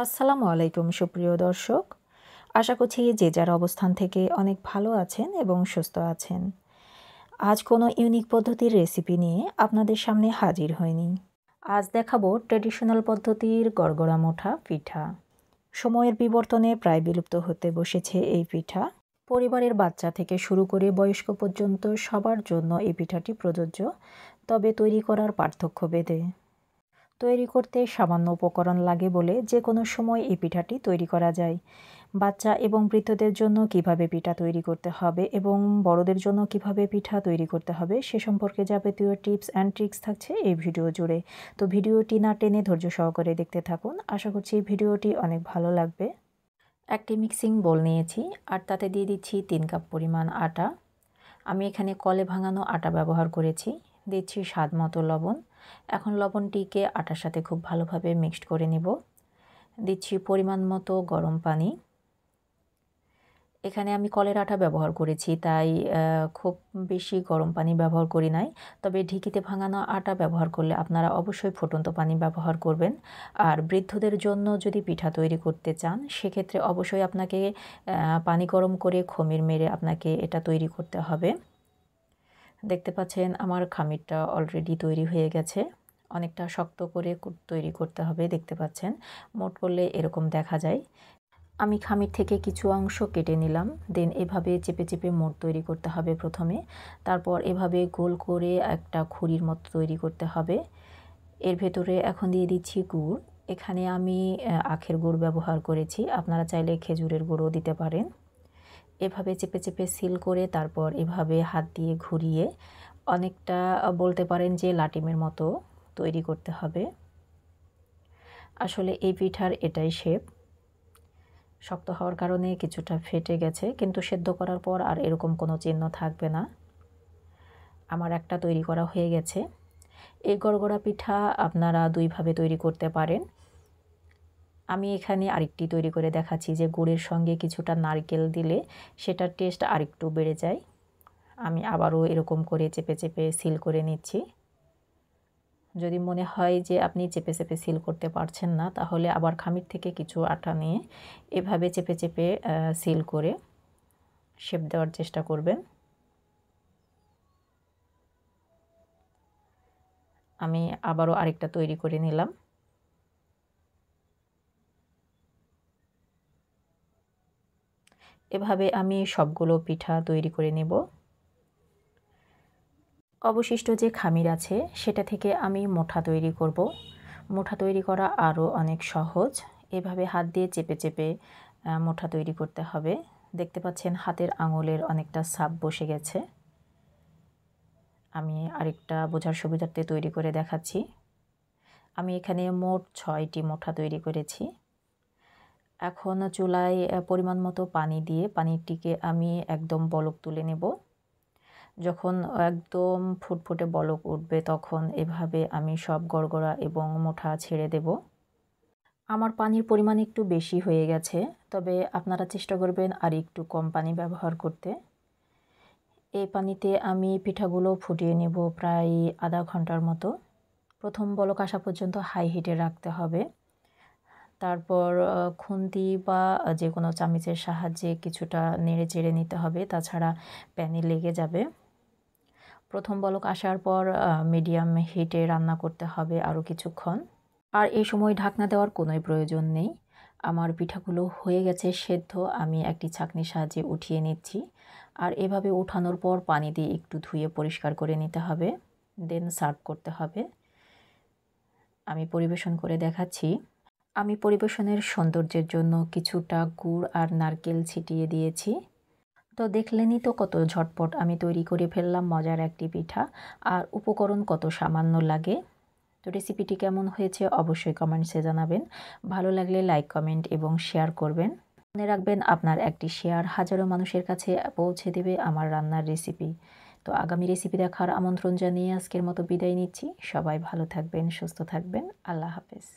আসসালামু আলাইকুম সুপ্রিয় দর্শক, আশা করছি যে যার অবস্থান থেকে অনেক ভালো আছেন এবং সুস্থ আছেন। আজ কোনো ইউনিক পদ্ধতির রেসিপি নিয়ে আপনাদের সামনে হাজির হয়নি। আজ দেখাবো ট্র্যাডিশনাল পদ্ধতির গড়গড়া মোঠা পিঠা। সময়ের বিবর্তনে প্রায় বিলুপ্ত হতে বসেছে এই পিঠা। পরিবারের বাচ্চা থেকে শুরু করে বয়স্ক পর্যন্ত সবার জন্য এই পিঠাটি প্রযোজ্য, তবে তৈরি করার পার্থক্য ভেদে। তৈরি করতে সামান্য উপকরণ লাগে বলে যে কোনো সময় এই পিঠাটি তৈরি করা যায়। বাচ্চা এবং বৃদ্ধদের জন্য কিভাবে পিঠা তৈরি করতে হবে এবং বড়দের জন্য কিভাবে পিঠা তৈরি করতে হবে সে সম্পর্কে যাবতীয় টিপস অ্যান্ড ট্রিক্স থাকছে এই ভিডিও জুড়ে। তো ভিডিওটি না টেনে ধৈর্য সহকারে দেখতে থাকুন। আশা করছি ভিডিওটি অনেক ভালো লাগবে। একটি মিক্সিং বোল নিয়েছি আর তাতে দিয়ে দিচ্ছি 3 কাপ পরিমাণ আটা। আমি এখানে কলে ভাঙানো আটা ব্যবহার করেছি। দিচ্ছি স্বাদ মতো লবণ। এখন লবণটিকে আটার সাথে খুব ভালোভাবে মিক্সড করে নেব। দিচ্ছি পরিমাণ মতো গরম পানি। এখানে আমি কলের আটা ব্যবহার করেছি, তাই খুব বেশি গরম পানি ব্যবহার করি নাই। তবে ঢিকিতে ভাঙানো আটা ব্যবহার করলে আপনারা অবশ্যই ফুটন্ত পানি ব্যবহার করবেন। আর বৃদ্ধদের জন্য যদি পিঠা তৈরি করতে চান সেক্ষেত্রে অবশ্যই আপনাকে পানি গরম করে খমির মেরে আপনাকে এটা তৈরি করতে হবে। দেখতে পাচ্ছেন আমার খামিরটা অলরেডি তৈরি হয়ে গেছে। অনেকটা শক্ত করে তৈরি করতে হবে, দেখতে পাচ্ছেন মোট করলে এরকম দেখা যায়। আমি খামির থেকে কিছু অংশ কেটে নিলাম। দেন এভাবে চেপে চেপে মোট তৈরি করতে হবে প্রথমে। তারপর এভাবে গোল করে একটা খুরির মতো তৈরি করতে হবে। এর ভেতরে এখন দিয়ে দিচ্ছি গুড়। এখানে আমি আখের গুড় ব্যবহার করেছি, আপনারা চাইলে খেজুরের গুঁড়ও দিতে পারেন। এভাবে চেপে চেপে সিল করে তারপর এভাবে হাত দিয়ে ঘুরিয়ে অনেকটা বলতে পারেন যে লাটিমের মতো তৈরি করতে হবে। আসলে এই পিঠার এটাই শেপ। শক্ত হওয়ার কারণে কিছুটা ফেটে গেছে, কিন্তু সেদ্ধ করার পর আর এরকম কোনো চিহ্ন থাকবে না। আমার একটা তৈরি করা হয়ে গেছে। এই গড়গড়া পিঠা আপনারা দুইভাবে তৈরি করতে পারেন। আমি এখানে আরেকটি তৈরি করে দেখাচ্ছি যে গুড়ের সঙ্গে কিছুটা নারকেল দিলে সেটার টেস্ট আরেকটু বেড়ে যায়। আমি আবারও এরকম করে চেপে চেপে সিল করে নিচ্ছি। যদি মনে হয় যে আপনি চেপে চেপে সিল করতে পারছেন না, তাহলে আবার খামির থেকে কিছু আটা নিয়ে এভাবে চেপে চেপে সিল করে শেপ দেওয়ার চেষ্টা করবেন। আমি আবারও আরেকটা তৈরি করে নিলাম। এভাবে আমি সবগুলো পিঠা তৈরি করে নেব। অবশিষ্ট যে খামির আছে সেটা থেকে আমি মোঠা তৈরি করব। মোঠা তৈরি করা আরও অনেক সহজ। এভাবে হাত দিয়ে চেপে চেপে মোঠা তৈরি করতে হবে। দেখতে পাচ্ছেন হাতের আঙুলের অনেকটা ছাপ বসে গেছে। আমি আরেকটা বোঝার সুবিধার্থে তৈরি করে দেখাচ্ছি। আমি এখানে মোট 6টি মোঠা তৈরি করেছি। এখন চুলায় পরিমাণ মতো পানি দিয়ে পানিটিকে আমি একদম বলক তুলে নেব। যখন একদম ফুটফুটে বলক উঠবে তখন এভাবে আমি সব গড়গড়া এবং মোঠা ছেড়ে দেব। আমার পানির পরিমাণ একটু বেশি হয়ে গেছে, তবে আপনারা চেষ্টা করবেন আর একটু কম পানি ব্যবহার করতে। এই পানিতে আমি পিঠাগুলো ফুটিয়ে নেব প্রায় আধা ঘন্টার মতো। প্রথম বলক আসা পর্যন্ত হাই হিটে রাখতে হবে। তারপর খুন্তি বা যে কোনো চামচের সাহায্যে কিছুটা নেড়ে চেড়ে নিতে হবে, তাছাড়া প্যানে লেগে যাবে। প্রথম বলক আসার পর মিডিয়াম হিটে রান্না করতে হবে আরও কিছুক্ষণ। আর এই সময় ঢাকনা দেওয়ার কোনোই প্রয়োজন নেই। আমার পিঠাগুলো হয়ে গেছে সেদ্ধ। আমি একটি ছাঁকনির সাহায্যে উঠিয়ে নিচ্ছি। আর এভাবে উঠানোর পর পানি দিয়ে একটু ধুয়ে পরিষ্কার করে নিতে হবে। দেন সার্ভ করতে হবে। আমি পরিবেশন করে দেখাচ্ছি। আমি পরিবেশনের সৌন্দর্যের জন্য কিছুটা গুড় আর নারকেল ছিটিয়ে দিয়েছি। তো দেখলেনই তো কত ঝটপট আমি তৈরি করে ফেললাম মজার একটি পিঠা, আর উপকরণ কত সামান্য লাগে। তো রেসিপিটি কেমন হয়েছে অবশ্যই কমেন্টসে জানাবেন। ভালো লাগলে লাইক, কমেন্ট এবং শেয়ার করবেন। মনে রাখবেন আপনার একটি শেয়ার হাজারো মানুষের কাছে পৌঁছে দেবে আমার রান্নার রেসিপি। তো আগামী রেসিপি দেখার আমন্ত্রণ জানিয়ে আজকের মতো বিদায় নিচ্ছি। সবাই ভালো থাকবেন, সুস্থ থাকবেন। আল্লাহ হাফেজ।